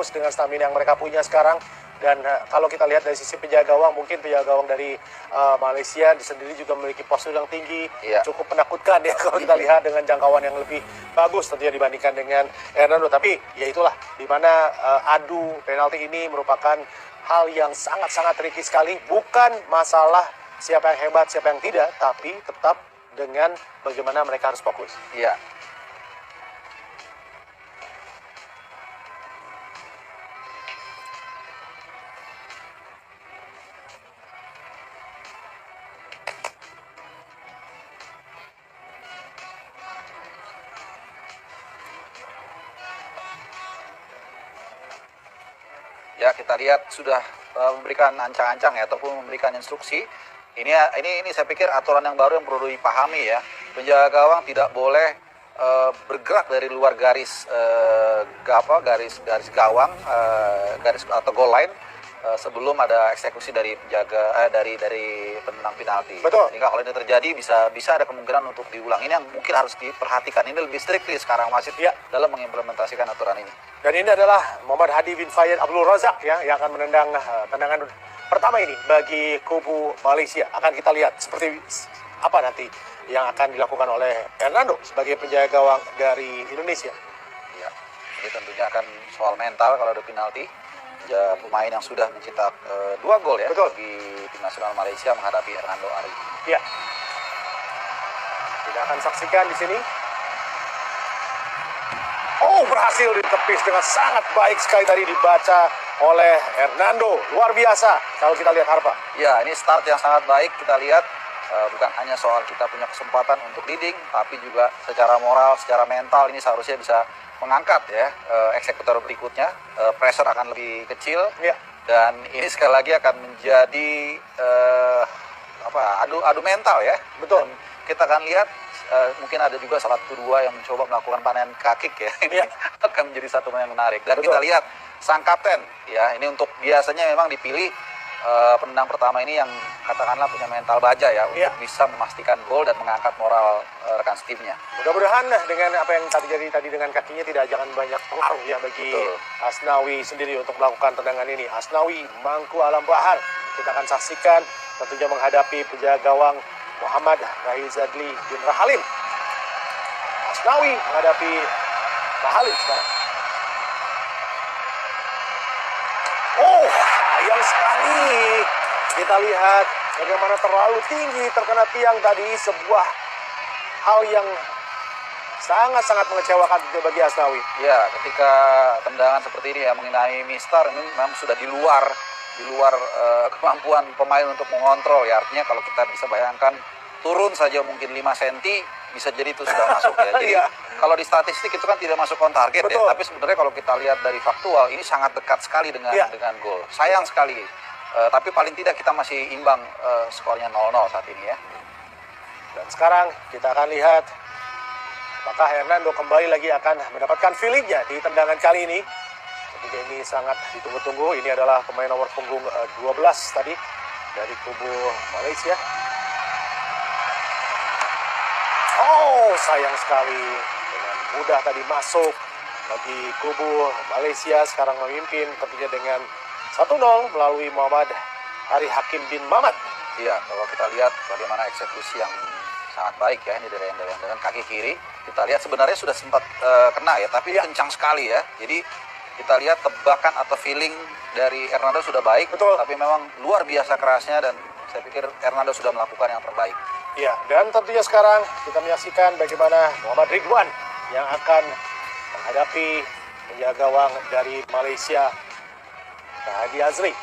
fokus dengan stamina yang mereka punya sekarang. Dan kalau kita lihat dari sisi penjaga gawang, mungkin penjaga gawang dari Malaysia sendiri juga memiliki postur yang tinggi, cukup menakutkan ya kalau kita lihat dengan jangkauan yang lebih bagus tentunya dibandingkan dengan Hernando. Tapi ya itulah, di mana adu penalti ini merupakan hal yang sangat-sangat tricky sekali. Bukan masalah siapa yang hebat, siapa yang tidak, tapi tetap dengan bagaimana mereka harus fokus. Iya. Ya, kita lihat sudah memberikan ancang-ancang ya, ataupun memberikan instruksi. Ini saya pikir aturan yang baru yang perlu dipahami ya. Penjaga gawang tidak boleh bergerak dari luar garis garis gawang, garis atau goal line sebelum ada eksekusi dari penjaga dari penendang penalti. Betul. Sehingga kalau ini terjadi bisa ada kemungkinan untuk diulang. Ini yang mungkin harus diperhatikan. Ini lebih strict sekarang wasit dalam mengimplementasikan aturan ini. Dan ini adalah Muhammad Hadi bin Fayyad Abdul Razak ya, yang akan menendang tendangan pertama ini bagi kubu Malaysia. Akan kita lihat seperti apa nanti yang akan dilakukan oleh Hernando sebagai penjaga gawang dari Indonesia. Ya, ini tentunya akan soal mental kalau ada penalti. Ya, pemain yang sudah mencetak 2 gol ya. Betul. Bagi tim nasional Malaysia menghadapi Hernando Ari. Ya. Kita akan saksikan di sini. Oh, berhasil ditepis dengan sangat baik sekali tadi dibaca oleh Hernando. Luar biasa kalau kita lihat Harpa. Ya, ini start yang sangat baik. Kita lihat bukan hanya soal kita punya kesempatan untuk leading, tapi juga secara moral, secara mental ini seharusnya bisa mengangkat ya eksekutor berikutnya. Pressure akan lebih kecil. Ya. Dan ini sekali lagi akan menjadi adu mental ya. Betul. Dan kita akan lihat mungkin ada juga salah satu dua yang mencoba melakukan panen kakik ya. Ini akan menjadi satu yang menarik. Dan kita lihat sang kapten ya, ini untuk biasanya memang dipilih penendang pertama ini yang katakanlah punya mental baja ya, untuk bisa memastikan gol dan mengangkat moral rekan setimnya. Mudah-mudahan dengan apa yang terjadi tadi dengan kakinya tidak jangan banyak pengaruh ya bagi Asnawi sendiri untuk melakukan tendangan ini. Asnawi Mangku Alam Bahar kita akan saksikan tentunya menghadapi penjaga gawang Muhammad Raizadli bin Rahalim. Asnawi menghadapi Rahalim sekarang. Oh, sayang sekali. Kita lihat bagaimana terlalu tinggi terkena tiang tadi, sebuah hal yang sangat-sangat mengecewakan bagi Asnawi. Ya, ketika tendangan seperti ini ya mengenai Mistar ini memang sudah di luar kemampuan pemain untuk mengontrol ya. Artinya kalau kita bisa bayangkan turun saja mungkin 5 cm bisa jadi itu sudah masuk ya. Jadi kalau di statistik itu kan tidak masuk on target ya. Tapi sebenarnya kalau kita lihat dari faktual ini sangat dekat sekali dengan gol. Sayang sekali. Tapi paling tidak kita masih imbang, skornya 0-0 saat ini ya. Dan sekarang kita akan lihat apakah Hernando kembali lagi akan mendapatkan feelingnya di tendangan kali ini. Ketika ini sangat ditunggu-tunggu. Ini adalah pemain nomor punggung 12 tadi dari kubu Malaysia. Oh, sayang sekali. Dengan mudah tadi masuk bagi kubu Malaysia. Sekarang memimpin tentunya dengan 1-0 melalui Muhammad Hari Hakim bin Mamat. Iya, kalau kita lihat bagaimana eksekusi yang sangat baik ya, ini dari dengan kaki kiri. Kita lihat sebenarnya sudah sempat kena ya, tapi kencang sekali ya. Jadi kita lihat tebakan atau feeling dari Hernando sudah baik. Betul. Tapi memang luar biasa kerasnya dan saya pikir Hernando sudah melakukan yang terbaik. Ya, dan tentunya sekarang kita menyaksikan bagaimana Muhammad Ridwan yang akan menghadapi penjaga gawang dari Malaysia, Hadi Azri.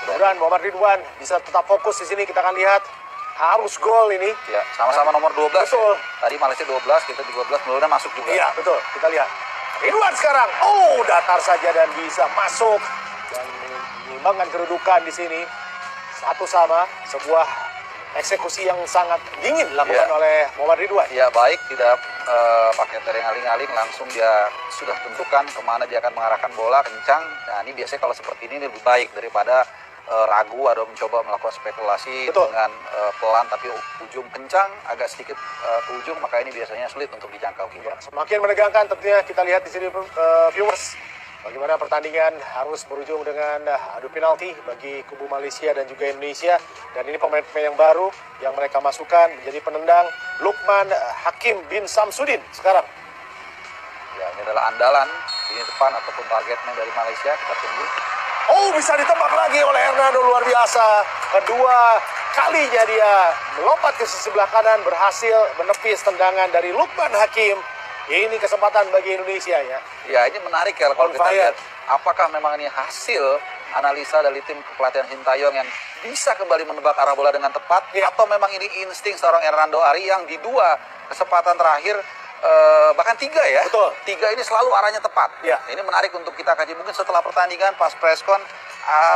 Mudah-mudahan Muhammad Ridwan bisa tetap fokus di sini. Kita akan lihat harus gol ini. Ya, sama-sama nomor 12. Betul. Ya. Tadi Malaysia 12, kita 12, mudah-mudahan masuk juga. Iya, betul. Kita lihat. Ridwan sekarang. Oh, datar saja dan bisa masuk dan menyimbangkan kedudukan di sini. Satu sama, sebuah eksekusi yang sangat dingin dilakukan oleh Muhammad Ridwan. Ya, baik, tidak pakai teringaling-aling, langsung dia sudah tentukan kemana dia akan mengarahkan bola kencang. Nah, ini biasanya kalau seperti ini lebih baik daripada ragu atau mencoba melakukan spekulasi dengan pelan tapi ujung kencang, agak sedikit ke ujung, maka ini biasanya sulit untuk dijangkau. Ya, semakin menegangkan tentunya kita lihat di sini viewers. bagaimana pertandingan harus berujung dengan adu penalti bagi kubu Malaysia dan juga Indonesia. Dan ini pemain-pemain yang baru yang mereka masukkan menjadi penendang, Lukman Hakim bin Samsudin sekarang. Ya, ini adalah andalan ini depan ataupun targetnya dari Malaysia. Kita tunggu. Oh, bisa ditembak lagi oleh Hernando, luar biasa. Kedua kalinya dia melompat ke sisi sebelah kanan, berhasil menepis tendangan dari Lukman Hakim. Ini kesempatan bagi Indonesia ya. Ya, ini menarik ya kalau kita lihat. Apakah memang ini hasil analisa dari tim kepelatihan Sintayong yang bisa kembali menebak arah bola dengan tepat, atau memang ini insting seorang Hernando Ari yang di dua kesempatan terakhir bahkan tiga ya. Betul. Tiga ini selalu arahnya tepat. Ya. Ini menarik untuk kita kaji. Mungkin setelah pertandingan pas preskon,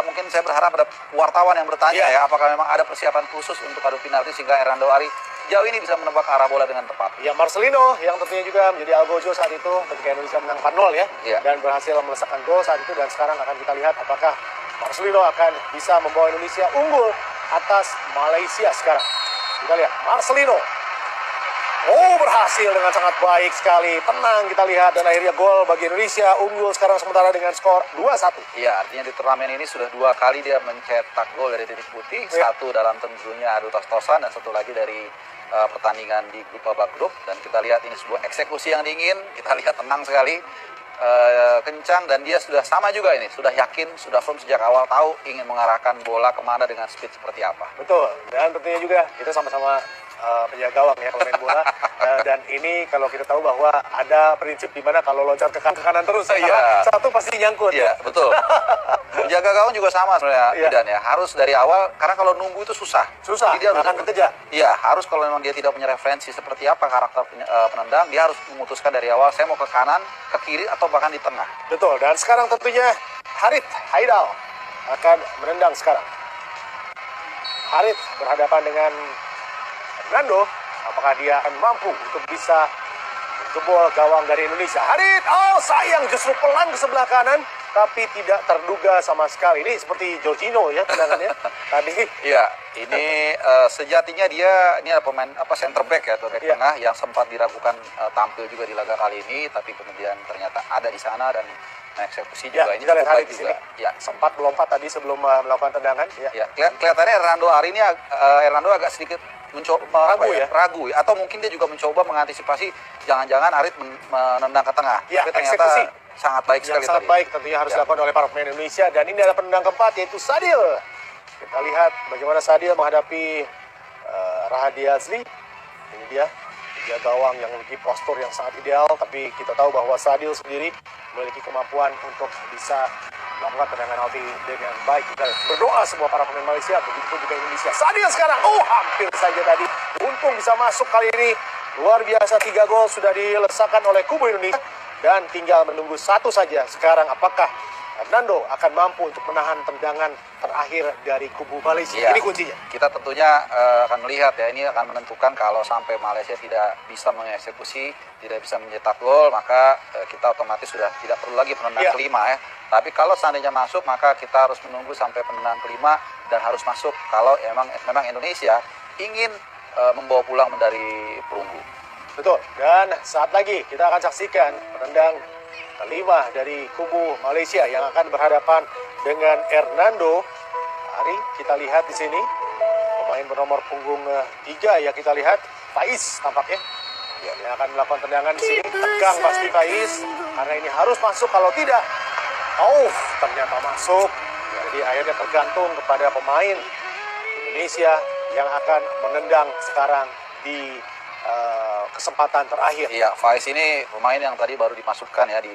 mungkin saya berharap ada wartawan yang bertanya ya, apakah memang ada persiapan khusus untuk adu penalti sehingga Hernando Ari jauh ini bisa menebak arah bola dengan tepat. Ya, Marcelino yang tentunya juga menjadi algojo saat itu ketika Indonesia menang 4-0 ya. Dan berhasil melesakkan gol saat itu. Dan sekarang akan kita lihat apakah Marcelino akan bisa membawa Indonesia unggul atas Malaysia sekarang. Kita lihat Marcelino. Oh, berhasil dengan sangat baik sekali. Tenang kita lihat dan akhirnya gol bagi Indonesia, unggul sekarang sementara dengan skor 2-1. Iya, artinya di turnamen ini sudah dua kali dia mencetak gol dari titik putih, satu dalam tentunya adu tos-tosan dan satu lagi dari pertandingan di grup babak grup. Dan kita lihat ini sebuah eksekusi yang dingin, kita lihat tenang sekali, kencang, dan dia sudah sama juga ini, sudah yakin, sudah firm sejak awal, tahu ingin mengarahkan bola kemana dengan speed seperti apa. Betul, dan tentunya juga kita sama-sama penjaga gawang ya kalau main bola. Dan ini kalau kita tahu bahwa ada prinsip di mana kalau loncat ke kanan terus satu pasti nyangkut. Iya, betul. Penjaga gawang juga sama sebenarnya, Idan ya. Harus dari awal, karena kalau nunggu itu susah. Jadi dia akan kekejar. Iya, harus kalau memang dia tidak punya referensi seperti apa karakter penendang, dia harus memutuskan dari awal, saya mau ke kanan, ke kiri, atau bahkan di tengah. Betul, dan sekarang tentunya Harith Haidal akan menendang sekarang. Harith berhadapan dengan Hernando, apakah dia akan mampu untuk bisa jebol gawang dari Indonesia? Harith, oh sayang, justru pelan ke sebelah kanan, tapi tidak terduga sama sekali. Ini seperti Jorginho ya tendangannya tadi. Iya, ini sejatinya dia ini ada pemain center back ya, atau back tengah yang sempat diragukan tampil juga di laga kali ini, tapi kemudian ternyata ada di sana dan eksekusi juga ini cukup baik juga. Ya, sempat melompat tadi sebelum melakukan tendangan. Ya, kelihatannya Hernando Ari ini Hernando agak sedikit mencoba ragu ya, atau mungkin dia juga mencoba mengantisipasi jangan-jangan Harith menendang ke tengah. Ya, tapi ternyata eksekusi sangat baik sekali sangat baik tentunya harus dilakukan oleh para pemain Indonesia. Dan ini adalah penendang keempat, yaitu Sadil. Kita lihat bagaimana Sadil menghadapi Rahadi Azli. Ini dia gawang yang memiliki postur yang sangat ideal, tapi kita tahu bahwa Sadil sendiri memiliki kemampuan untuk bisa melakukan tendangan penalti dengan baik. Kita berdoa semua para pemain Malaysia, begitu juga Indonesia. Sadil sekarang, hampir saja tadi. Untung bisa masuk kali ini. Luar biasa, 3 gol sudah dilesakan oleh kubu Indonesia. Dan tinggal menunggu satu saja sekarang, apakah Hernando akan mampu untuk menahan tendangan terakhir dari kubu Malaysia. Ini kuncinya. Kita tentunya akan melihat ya, ini akan menentukan kalau sampai Malaysia tidak bisa mengeksekusi, tidak bisa mencetak gol, maka kita otomatis sudah tidak perlu lagi penendang kelima ya. Tapi kalau seandainya masuk, maka kita harus menunggu sampai penendang kelima dan harus masuk kalau memang Indonesia ingin membawa pulang medali perunggu. Betul. Dan saat lagi kita akan saksikan penendang kelima dari kubu Malaysia yang akan berhadapan dengan Hernando Ari. Kita lihat di sini pemain bernomor punggung 3 ya, kita lihat Faiz tampaknya yang akan melakukan tendangan di sini. Tegang pasti Faiz karena ini harus masuk, kalau tidak ternyata masuk. Jadi akhirnya tergantung kepada pemain Indonesia yang akan menendang sekarang di kesempatan terakhir. Iya, Faiz ini pemain yang tadi baru dimasukkan ya di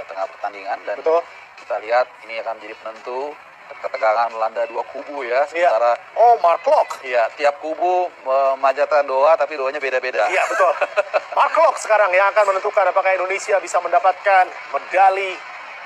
tengah pertandingan, dan kita lihat ini akan menjadi penentu. Ketegangan melanda dua kubu ya, sementara Mark Locke. Iya, tiap kubu memanjatkan doa, tapi doanya beda-beda. Iya, betul. Mark Locke sekarang yang akan menentukan apakah Indonesia bisa mendapatkan medali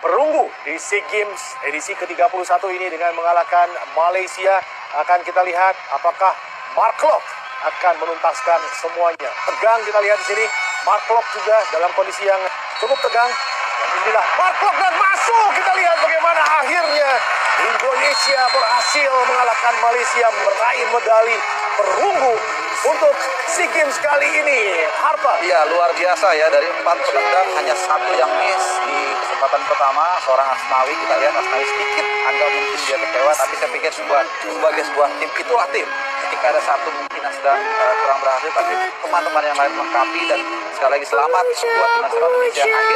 perunggu di SEA Games edisi ke-31 ini dengan mengalahkan Malaysia. Akan kita lihat apakah Mark Locke akan menuntaskan semuanya. Tegang kita lihat di sini. Mark Locke juga dalam kondisi yang cukup tegang. Dan inilah Mark Locke dan masuk. Kita lihat bagaimana akhirnya Indonesia berhasil mengalahkan Malaysia, meraih medali perunggu untuk SEA Games kali ini. Harpa. Iya, luar biasa ya, dari 4 penendang hanya 1 yang miss di kesempatan pertama, seorang Asnawi. Kita lihat Asnawi sedikit agak mungkin dia kecewa, tapi saya pikir sebagai sebuah tim, itulah tim. Ketika ada satu mungkin yang sedang kurang berhasil, tapi teman-teman yang lain melengkapi, dan sekali lagi selamat buat tim nasional Indonesia yang akhirnya